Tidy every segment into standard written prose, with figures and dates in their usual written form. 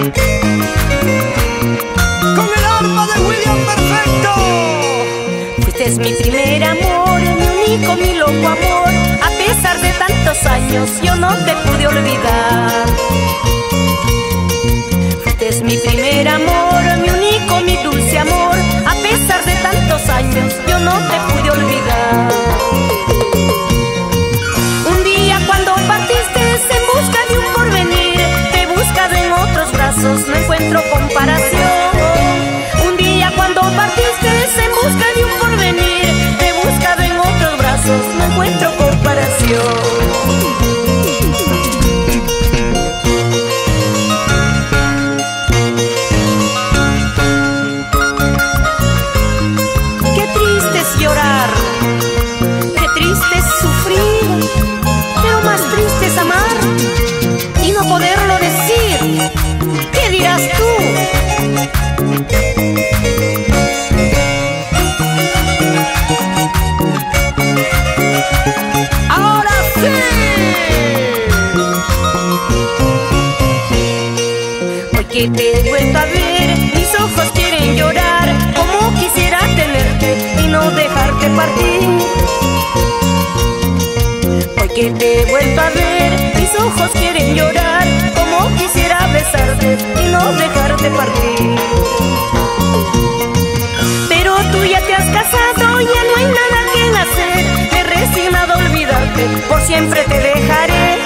Con el arma de William Perfecto. Fuiste mi primer amor, mi único, mi loco amor. A pesar de tantos años, yo no te pude olvidar. Fuiste mi primer amor, mi único, mi dulce amor. A pesar de tantos años, yo no te pude olvidar. Un día cuando partiste en busca de un porvenir, te he buscado en otros brazos, no encuentro comparación. Un día cuando partiste en busca de un porvenir, te he buscado en otros brazos, no encuentro comparación. Poderlo decir, ¿qué dirás tú? ¡Ahora sí! Hoy que te he vuelto a ver, mis ojos quieren llorar. Como quisiera tenerte y no dejarte partir. Hoy que te he vuelto a ver, mis ojos quieren llorar. Como quisiera besarte y no dejarte partir. Pero tú ya te has casado, ya no hay nada que hacer. Me he resignado a olvidarte, por siempre te dejaré.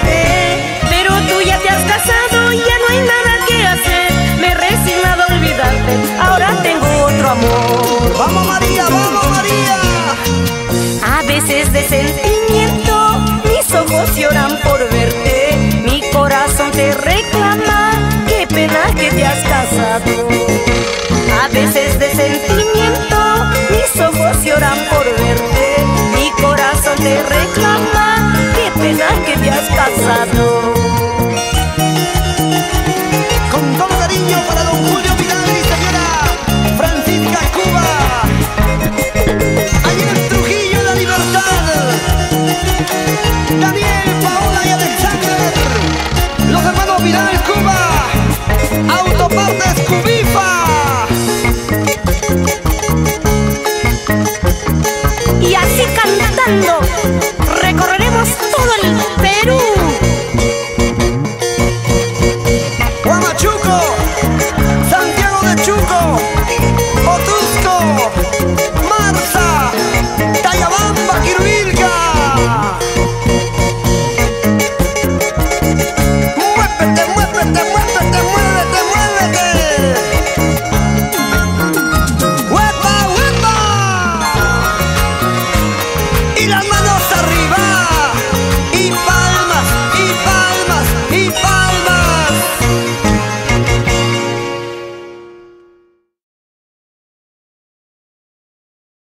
Pero tú ya te has casado, ya no hay nada que hacer. Me he resignado a olvidarte, ahora tengo otro amor. ¡Vamos María, vamos María! A veces de sentimiento mis ojos lloran por verte, mi corazón te reclama, qué pena que te has casado. A veces de sentimiento mis ojos lloran por verte, mi corazón te reclama, qué pena que te has casado. Con todo cariño para don Julio Vidal y señora Francisca Cuba. Allí en Trujillo la Libertad. Daniel, Paola y Alexander. Los hermanos Vidal Cuba. Autopartes Cubifa. Y así cantando recorreremos todo el Perú. Huamachuco, Santiago de Chuco, Otusco, Marza, Tayabamba, Quiruilca. Muévete, muévete, muévete, muévete, muévete. ¡Huepa, huepa! Y las